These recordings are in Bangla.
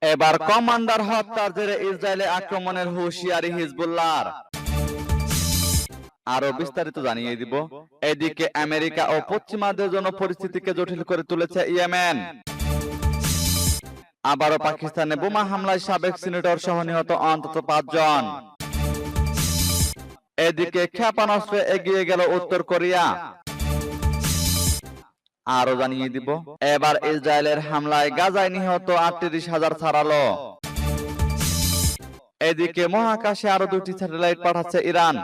এবার কমান্ডার হত্যার জেরে ইসরায়েলে আক্রমণের হুঁশিয়ারি হিজবুল্লাহর। আরো বিস্তারিত জানিয়ে দিব। এদিকে আমেরিকা ও পশ্চিমাদের জন্য পরিস্থিতিকে জটিল করে তুলেছে ইয়েমেন। আবারও পাকিস্তানে বোমা হামলায় সাবেক সিনেটর সহ নিহত অন্তত 5 জন। এদিকে ক্ষেপণাস্ত্রে এগিয়ে গেল উত্তর কোরিয়া। আরো জানিয়ে দিব, এবার ইসরায়েলের হামলায় গাজায় নিহত 38,000 ছাড়ালো। এদিকে মহাকাশে আরো 2টি স্যাটেলাইট পাঠাচ্ছে ইরান।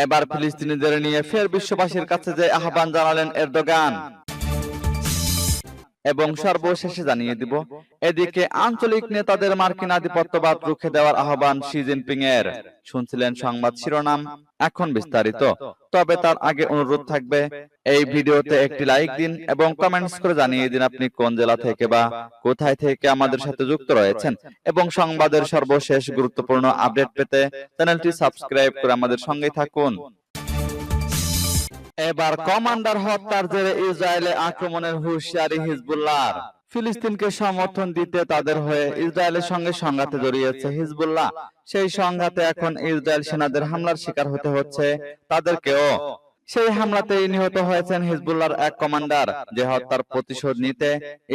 এবার ফিলিস্তিনিদের নিয়ে ফের বিশ্ববাসীর কাছে যে আহ্বান জানালেন এরদোগান। এবং সর্বশেষে জানিয়ে দিব, এদিকে আঞ্চলিক নেতাদের মার্কিন আধিপত্যবাদ রুখে দেওয়ার আহ্বান শি জিনপিং এর। শুনছিলেন সংবাদ শিরোনাম, এখন বিস্তারিত। তবে তার আগে অনুরোধ থাকবে, এই ভিডিওতে একটি লাইক দিন এবং কমেন্টস করে জানিয়ে দিন আপনি কোন জেলা থেকে বা কোথায় থেকে আমাদের সাথে যুক্ত রয়েছেন, এবং সংবাদের সর্বশেষ গুরুত্বপূর্ণ আপডেট পেতে চ্যানেলটি সাবস্ক্রাইব করে আমাদের সঙ্গেই থাকুন। এবার কমান্ডার হত্যার জেরে ইসরায়েলে আক্রমণের হুঁশিয়ারি হিজবুল্লাহর। ফিলিস্তিনকে সমর্থন দিতে তাদের হয়ে ইসরায়েলের সঙ্গে সংঘাতে জড়িয়েছে হিজবুল্লাহ। সেই সংঘাতে এখন ইসরায়েল সেনাদের হামলার শিকার হতে হচ্ছে তাদেরকেও। সেই হামলাতেই নিহত হয়েছেন হিজবুল্লাহর এক কমান্ডার, যে হত্যার প্রতিশোধ নিতে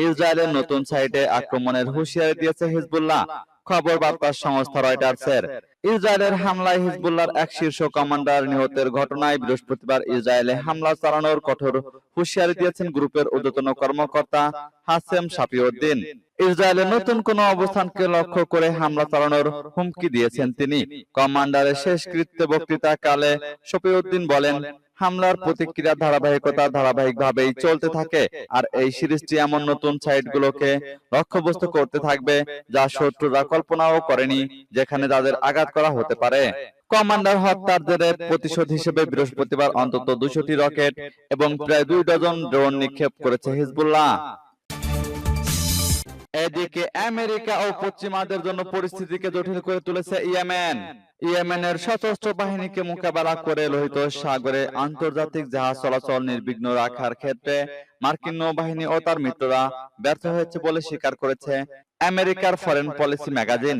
ইসরায়েলের নতুন সাইটে আক্রমণের হুঁশিয়ারি দিয়েছে হিজবুল্লাহ। খবর বার্তা সংস্থা রয়টার্সের। ইসরায়েলের হামলায় হিজবুল্লাহর এক শীর্ষ কমান্ডার নিহতের ঘটনায় বৃহস্পতিবার ইসরায়েলে হামলা চালানোর কঠোর হুঁশিয়ারি দিয়েছেন গ্রুপের ঊর্ধ্বতন কর্মকর্তা হাসেম সাফিউদ্দিন। ইসরায়েলের নতুন কোন অবস্থানকে লক্ষ্য করে হামলা চালানোর হুমকি দিয়েছেন তিনি। কমান্ডারের শেষকৃত্য বক্তৃতাকালে সাফিউদ্দিন বলেন, হামলার প্রতিক্রিয়া ধারাবাহিকভাবেই চলতে থাকে, আর এই সিরিজটি এমন নতুন সাইটগুলোকে লক্ষ্যবস্তু করতে থাকবে যা শত্রুরা কল্পনাও করেনি, যেখানে তাদের আঘাত করা হতে পারে। কমান্ডার হত্যার জেরে প্রতিশোধ হিসেবে বৃহস্পতিবার অন্তত 200টি রকেট এবং প্রায় 2 ডজন ড্রোন নিক্ষেপ করেছে হিজবুল্লাহ। এদিকে আমেরিকা ও পশ্চিমাদের জন্য পরিস্থিতিকে জটিল করে তুলেছে ইয়েমেন। ইয়েমেনের সশস্ত্র বাহিনীকে মোকাবেলা করে লোহিত সাগরে আন্তর্জাতিক জাহাজ চলাচল নির্বিঘ্ন রাখার ক্ষেত্রে মার্কিন নৌবাহিনী ও তার মিত্ররা ব্যর্থ হয়েছে বলে স্বীকার করেছে আমেরিকার ফরেন পলিসি ম্যাগাজিন।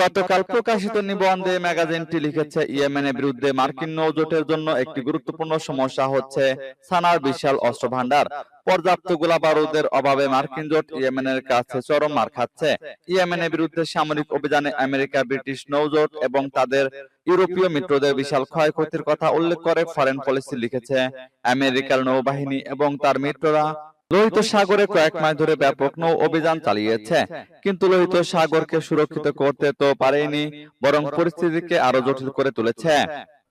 গতকাল প্রকাশিত নিবন্ধে ম্যাগাজিনটি লিখেছে, ইয়েমেনের বিরুদ্ধে মার্কিন নৌজোটের জন্য একটি গুরুত্বপূর্ণ সমস্যা হচ্ছে সানার বিশাল অস্ত্র ভান্ডার। পর্যাপ্ত গোলাবারুদের অভাবে মার্কিন জোট ইয়েমেনের কাছে চরম মার খাচ্ছে। ইয়েমেনের বিরুদ্ধে সামরিক অভিযানে আমেরিকা, ব্রিটিশ নৌজোট এবং তাদের ইউরোপীয় মিত্রদের বিশাল ক্ষয়ক্ষতির কথা উল্লেখ করে ফরেন পলিসি লিখেছে, আমেরিকার নৌবাহিনী এবং তার মিত্ররা লোহিত সাগরে কয়েক মাস ধরে ব্যাপক নৌ অভিযান চালিয়েছে, কিন্তু লোহিত সাগরকে সুরক্ষিত করতে তো পারেনি, বরং পরিস্থিতিকে আরো জটিল করে তুলেছে।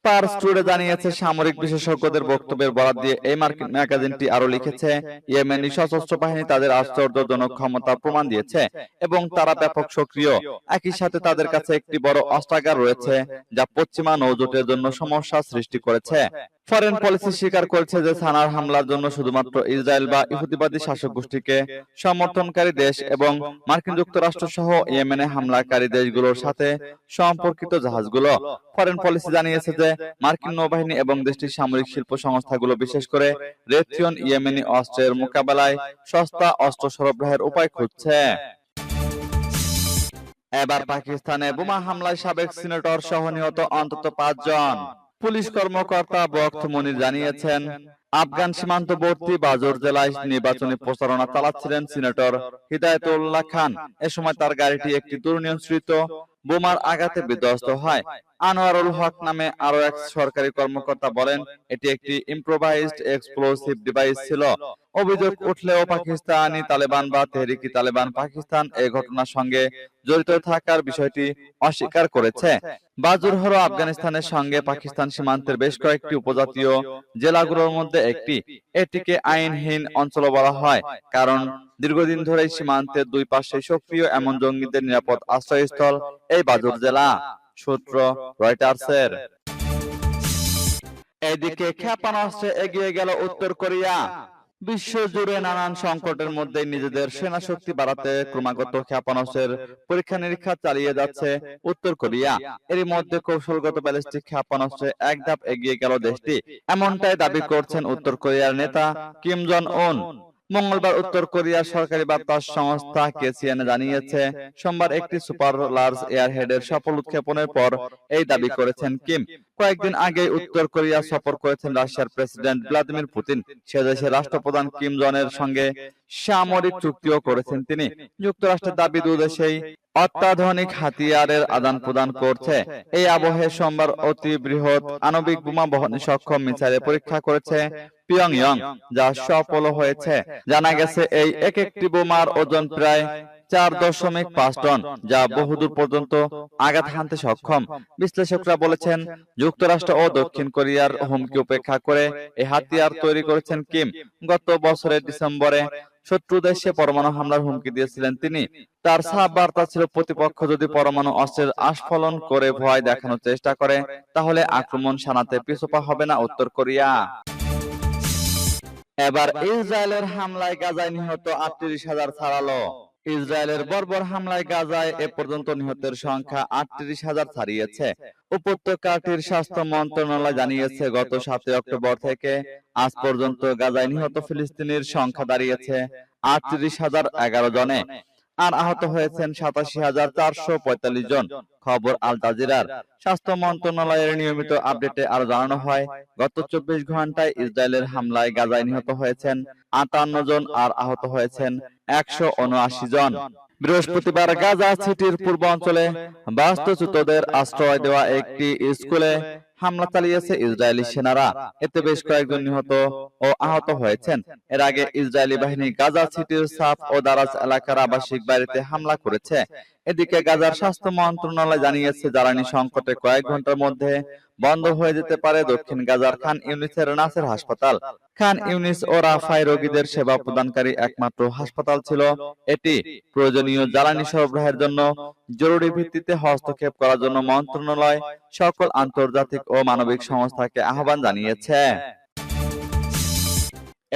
পার্স টুডে জানিয়েছে, সামরিক বিশেষজ্ঞদের বক্তব্যের বরাত দিয়ে এই মার্কিন ম্যাগাজিনটি আরো লিখেছে, ইয়েমেনি সশস্ত্র বাহিনী তাদের আশ্চর্যজনক ক্ষমতা প্রমাণ দিয়েছে এবং তারা ব্যাপক সক্রিয়। একই সাথে তাদের কাছে একটি বড় অস্ত্রাগার রয়েছে, যা পশ্চিমা নৌজোটের জন্য সমস্যা সৃষ্টি করেছে। ফরেন পলিসি স্বীকার করেছে যে সানার হামলার জন্য শুধুমাত্র ইসরায়েল বা ইহুদিবাদী শাসক গোষ্ঠীকে সমর্থনকারী দেশ এবং মার্কিন যুক্তরাষ্ট্র সহ ইয়েমেনে হামলাকারী দেশগুলোর সাথে সম্পর্কিত জাহাজগুলো। ফরেন পলিসি জানিয়েছে যে মার্কিন নৌবাহিনী এবং দেশটির সামরিক শিল্প সংস্থাগুলো বিশেষ করে রেথিয়ন ইয়েমেনি অস্ত্রের মোকাবেলায় সস্তা অস্ত্র সরবরাহের উপায় খুঁজছে। এবার পাকিস্তানে বোমা হামলায় সাবেক সিনেটর সহ নিহত অন্তত 5 জন। পুলিশ কর্মকর্তা বখত মনির জানিয়েছেন, আফগান সীমান্তবর্তী বাজুর জেলায় নির্বাচনী প্রচারণা চালাচ্ছিলেন সিনেটর হিদায়তুল্লাহ খান। এ সময় তার গাড়িটি একটি দুর্নিয়ন্ত্রিত বোমার আঘাতে বিধ্বস্ত হয়। আনোয়ারুল হক নামে আরো এক সরকারি কর্মকর্তা বলেন, এটি একটি ইম্প্রোভাইজড এক্সপ্লোসিভ ডিভাইস ছিল। অভিযোগ উঠলেও পাকিস্তানি তালেবান বা তেহরিকি তালেবান পাকিস্তান এই ঘটনার সঙ্গে জড়িত থাকার বিষয়টি অস্বীকার করেছে। বাজুর হল আফগানিস্তানের সঙ্গে পাকিস্তান সীমান্তের বেশ কয়েকটি উপজাতীয় জেলাগুলোর মধ্যে একটি। এটিকে আইনহীন অঞ্চল বলা হয়, কারণ দীর্ঘদিন ধরে সীমান্তের দুই পাশে সক্রিয় এমন জঙ্গিদের নিরাপদ আশ্রয়স্থল এই বাজুর জেলা। সূত্র রয়টার্সের। এদিকে ক্ষেপণাস্ত্রে এগিয়ে গেল উত্তর কোরিয়া। বিশ্বজুড়ে নানান সংকটের মধ্যে নিজেদের সেনা শক্তি বাড়াতে ক্রমাগত ক্ষেপণাস্ত্রের পরীক্ষা নিরীক্ষা চালিয়ে যাচ্ছে উত্তর কোরিয়া। এরই মধ্যে কৌশলগত ব্যালিস্টিক ক্ষেপণাস্ত্রে এক ধাপ এগিয়ে গেল দেশটি, এমনটাই দাবি করছেন উত্তর কোরিয়ার নেতা কিম জন উন। মঙ্গলবার উত্তর কোরিয়ার সরকারি বার্তা সংস্থা কেসিএনএ জানিয়েছে, সোমবার একটি সুপার লার্জ এয়ারহেডের সফল উৎক্ষেপণের পর এই দাবি করেছেন কিম। কয়েকদিন আগেই উত্তর কোরিয়া সফর করেছেন রাশিয়ার প্রেসিডেন্ট ভ্লাদিমির পুতিন। সে দেশের রাষ্ট্রপ্রধান কিম জনের সঙ্গে সামরিক চুক্তিও করেছেন তিনি। যুক্তরাষ্ট্রের দাবি দুদেশেই অত্যাধুনিক হাতিয়ারের আদান প্রদান করছে। এই আবহে সোমবার অতি বৃহৎ আণবিক বোমা বহনে সক্ষম মিসাইলের পরীক্ষা করেছে পিয়ংইয়ং, যা সফল হয়েছে। জানা গেছে, এই এক একটি বোমার ওজন প্রায় 4.5 টন, যা বহুদূর পর্যন্ত আঘাত হানতে সক্ষম। বিশ্লেষকরা বলেছেন, যুক্তরাষ্ট্র ও দক্ষিণ কোরিয়ার হুমকি উপেক্ষা করে এই হাতিয়ার তৈরি করেছেন কিম। গত বছরের ডিসেম্বরে শত্রু দেশে পরমাণু হামলার হুমকি দিয়েছিলেন তিনি। তার সাফ বার্তা ছিল, প্রতিপক্ষ যদি পরমাণু অস্ত্রের আস্ফালন করে ভয় দেখানোর চেষ্টা করে, তাহলে আক্রমণ শানাতে পিছপা হবে না উত্তর কোরিয়া। এবার ইসরায়েলের হামলায় গাজায় নিহত 38,000 ছাড়ালো। ইসরায়েলের বর্বর হামলায় গাজায় এ পর্যন্ত নিহতের সংখ্যা 38,000 ছাড়িয়েছে। উপত্যকাটির স্বাস্থ্য মন্ত্রণালয় জানিয়েছে, গত 7 অক্টোবর থেকে আজ পর্যন্ত গাজায় নিহত ফিলিস্তিনির সংখ্যা দাঁড়িয়েছে 38,011 জনে। আর আহত হয়েছেন 87,445 জন। খবর আল জাজিরার। স্বাস্থ্য মন্ত্রণালয়ের নিয়মিত আপডেটে আরো জানানো হয়, গত 24 ঘন্টায় ইসরায়েলের হামলায় গাজায় নিহত হয়েছেন 58 জন আর আহত হয়েছেন 179 জন। বৃহস্পতিবার গাজা সিটির পূর্ব অঞ্চলে বাস্তুচ্যুতদের আশ্রয় দেওয়া একটি স্কুলে হামলা চালিয়েছে ইসরায়েলি সেনারা। এতে বেশ কয়েকজন নিহত ও আহত হয়েছেন। এর আগে ইসরায়েলি বাহিনী গাজা সিটির সাফ ও দারাজ এলাকার আবাসিক বাড়িতে হামলা করেছে। এদিকে গাজার স্বাস্থ্য মন্ত্রণালয় জানিয়েছে, জ্বালানি সংকটে কয়েক ঘন্টার মধ্যে বন্ধ হয়ে যেতে পারে দক্ষিণ গাজার খান ইউনিসের নাসের হাসপাতাল। খান ইউনিস ও রাফায় রোগীদের সেবা প্রদানকারী একমাত্র হাসপাতাল ছিল এটি। প্রয়োজনীয় জ্বালানি সরবরাহের জন্য জরুরি ভিত্তিতে হস্তক্ষেপ করার জন্য মন্ত্রণালয় সকল আন্তর্জাতিক ও মানবিক সংস্থাকে আহ্বান জানিয়েছে।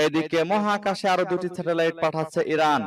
এদিকে মহাকাশে আরো 2টি স্যাটেলাইট পাঠাচ্ছে ইরান।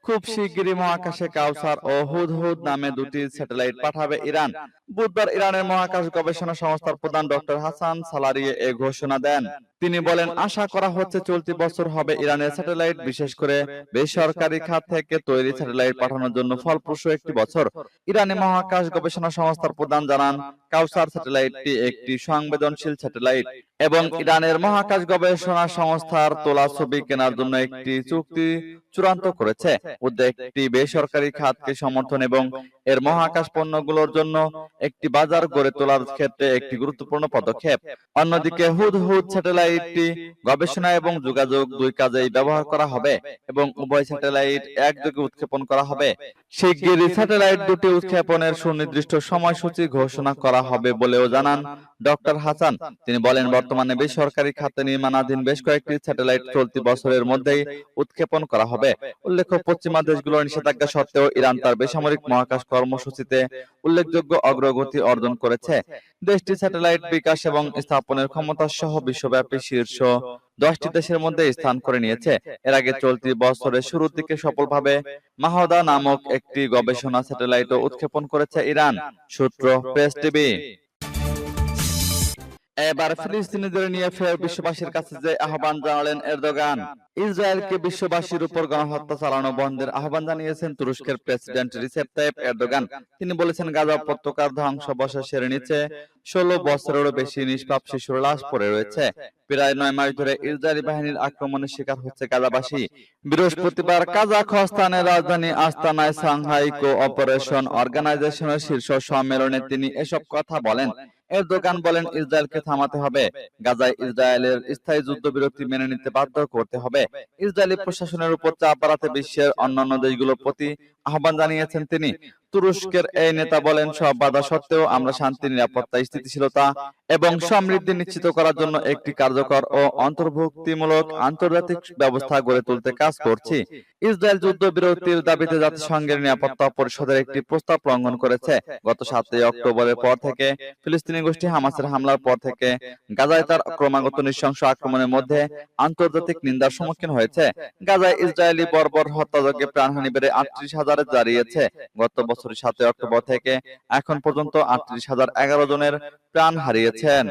খুব শিগগিরই মহাকাশে কাউসার ও হুদহুদ নামে 2টি স্যাটেলাইট পাঠাবে ইরান। বুধবার ইরানের মহাকাশ গবেষণা সংস্থার প্রধান ডক্টর হাসান সালারিয়ে এ ঘোষণা দেন। তিনি বলেন, আশা করা হচ্ছে চলতি বছর হবে ইরানের স্যাটেলাইট, বিশেষ করে বেসরকারি খাত থেকে তৈরি স্যাটেলাইট পাঠানোর জন্য ফলপ্রসূ একটি বছর। ইরানি মহাকাশ গবেষণা সংস্থার প্রধান জানান, কাউসার স্যাটেলাইটটি একটি সংবেদনশীল স্যাটেলাইট এবং ইরানের মহাকাশ গবেষণা সংস্থার তোলা ছবি কেনার জন্য একটি চুক্তি চূড়ান্ত করেছে। উদ্যোগটি বেসরকারি খাতকে সমর্থন এবং এর মহাকাশ পণ্যগুলোর জন্য একটি বাজার গড়ে তোলার ক্ষেত্রে একটি গুরুত্বপূর্ণ পদক্ষেপ। অন্যদিকে হুদহুদ স্যাটেলাইটটি গবেষণা এবং যোগাযোগ দুই কাজেই ব্যবহার করা হবে এবং উভয় স্যাটেলাইট একযোগে উৎক্ষেপণ করা হবে। শিগগিরই স্যাটেলাইট দুটি উৎক্ষেপণের সুনির্দিষ্ট সময়সূচি ঘোষণা করা হবে বলেও জানান ডক্টর হাসান। তিনি বলেন, বর্তমানে বেসরকারি খাতে নির্মাণাধীন বেশ কয়েকটি স্যাটেলাইট চলতি বছরের মধ্যেই উৎক্ষেপণ করা হবে। উল্লেখ্য, পশ্চিমা দেশগুলোর নিষেধাজ্ঞা সত্ত্বেও ইরান তার বেসামরিক মহাকাশ কর্মসূচিতে উল্লেখযোগ্য অগ্রগতি অর্জন করেছে। দেশটি স্যাটেলাইট বিকাশ এবং স্থাপনের ক্ষমতা সহ বিশ্বব্যাপী শীর্ষ 10টি দেশের মধ্যে স্থান করে নিয়েছে। এর আগে চলতি বছরের শুরুর দিকে সফলভাবে মাহদা নামক একটি গবেষণা স্যাটেলাইটও উৎক্ষেপণ করেছে ইরান। সূত্র প্রেস টিভি। এবার ফিলিস্তিনিদের নিয়ে ফের বিশ্ববাসীর কাছে যে আহ্বান জানালেন এরদোগান। ইসরায়েলকে বিশ্ববাসীর উপর গণহত্যা চালানো বন্ধের আহ্বান জানিয়েছেন তুরস্কের প্রেসিডেন্ট রিসেপ তাইপ এরদোগান। তিনি বলেছেন, গাজা উপত্যকার ধ্বংসাবশেষের নিচে 16 বছরেরও বেশি নিষ্পাপ শিশুর লাশ পড়ে রয়েছে। প্রায় 9 মাস ধরে ইসরায়েলি বাহিনীর আক্রমণের শিকার হচ্ছে গাজাবাসী। বৃহস্পতিবার কাজাখস্তানের রাজধানী আস্তানায় সাংহাই কোঅপারেশন অর্গানাইজেশনের শীর্ষ সম্মেলনে তিনি এসব কথা বলেন। এরদোগান বলেন, ইসরায়েলকে থামাতে হবে, গাজায় ইসরায়েলের স্থায়ী যুদ্ধবিরতি মেনে নিতে বাধ্য করতে হবে। ইসরায়েলি প্রশাসনের উপর চাপ বাড়াতে বিশ্বের অন্যান্য দেশগুলোর প্রতি আহ্বান জানিয়েছেন তিনি। তুরস্কের এই নেতা বলেন, সব বাধা সত্ত্বেও আমরা শান্তি, নিরাপত্তা, স্থিতিশীলতা এবং সমৃদ্ধি নিশ্চিত করার জন্য একটি কার্যকর ও অন্তর্ভুক্তিমূলক আন্তর্জাতিক ব্যবস্থা গড়ে তুলতে কাজ করছি। ইসরায়েল যুদ্ধবিরতির দাবিতে জাতিসংঘের নিরাপত্তা পরিষদের একটি প্রস্তাব লঙ্ঘন করেছে। গত 7 অক্টোবরের পর থেকে ফিলিস্তিনি গোষ্ঠী হামাসের হামলার পর থেকে গাজায় তার ক্রমাগত নৃশংস আক্রমণের মধ্যে আন্তর্জাতিক নিন্দার সম্মুখীন হয়েছে। গাজায় ইসরায়েলি বর্বর হত্যাযজ্ঞে প্রাণহানি বেড়ে 38,000-এ দাঁড়িয়েছে। গত বছর 7 অক্টোবর থেকে এখন পর্যন্ত 38,011 জনের প্রাণ হারিয়েছেন।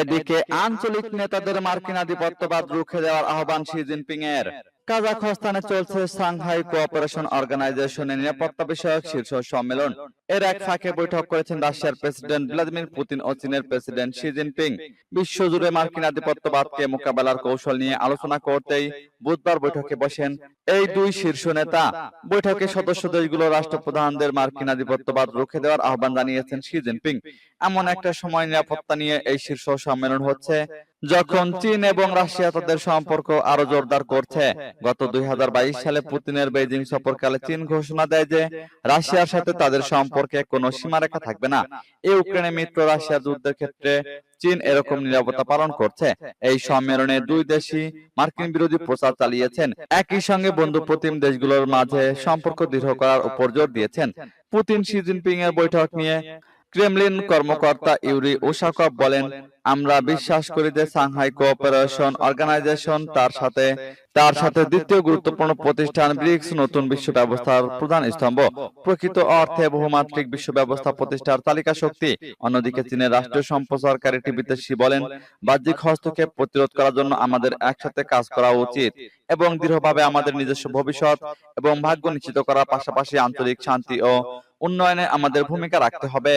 এদিকে আঞ্চলিক নেতাদের মার্কিন আধিপত্যবাদ রুখে দেওয়ার আহ্বান শি জিনপিং এর। কাজাখস্তানে চলছে সাংহাই কোঅপারেশন অর্গানাইজেশনের নিরাপত্তা বিষয়ক শীর্ষ সম্মেলন। এর এক ফাঁকে বৈঠক করেছেন রাশিয়ার প্রেসিডেন্ট ভ্লাদিমির পুতিন ও চীনের প্রেসিডেন্ট শি জিনপিং। বিশ্বজুড়ে মার্কিন আধিপত্যবাদকে মোকাবেলার কৌশল নিয়ে আলোচনা করতেই বুধবার বৈঠকে বসেন এই দুই শীর্ষ নেতা। বৈঠকে সদস্য দেশগুলোর রাষ্ট্রপ্রধানদের মার্কিন আধিপত্যবাদ রুখে দেওয়ার আহ্বান জানিয়েছেন শি জিনপিং। এমন একটা সময় নিরাপত্তা নিয়ে এই শীর্ষ সম্মেলন হচ্ছে যখন চীন এবং রাশিয়া তাদের সম্পর্ক আরো জোরদার করছে। গত 2022 সালে পুতিনের বেইজিং সফরকালে চীন ঘোষণা দেয় যে রাশিয়ার সাথে তাদের সম্পর্কে কোনো সীমারেখা থাকবে না। ইউক্রেনে মিত্র রাশিয়ার যুদ্ধের ক্ষেত্রে চীন এরকম নিরাপত্তা পালন করছে। এই সম্মেলনে দুই দেশই মার্কিন বিরোধী প্রচার চালিয়েছেন, একই সঙ্গে বন্ধুপ্রতিম দেশগুলোর মাঝে সম্পর্ক দৃঢ় করার উপর জোর দিয়েছেন। পুতিন শি জিনপিং এর বৈঠক নিয়ে ক্রেমলিন কর্মকর্তা ইউরি উশাকভ বলেন, আমরা বিশ্বাস করি যে সাংহাই কোঅপারেশন অর্গানাইজেশন তার সাথে দ্বিতীয় গুরুত্বপূর্ণ প্রতিষ্ঠান ব্রিক্স নতুন বিশ্ব ব্যবস্থার প্রধান স্তম্ভ, প্রকৃত অর্থে বহুমাত্রিক বিশ্ব ব্যবস্থা প্রতিষ্ঠার তালিকা শক্তি। অন্যদিকে চীনের রাষ্ট্রীয় সম্প্রচারকারী টিভিতে শি বলেন, বাহ্যিক হস্তক্ষেপ প্রতিরোধ করার জন্য আমাদের একসাথে কাজ করা উচিত এবং দৃঢ়ভাবে আমাদের নিজস্ব ভবিষ্যৎ এবং ভাগ্য নিশ্চিত করার পাশাপাশি আঞ্চলিক শান্তি ও উন্নয়নে আমাদের ভূমিকা রাখতে হবে।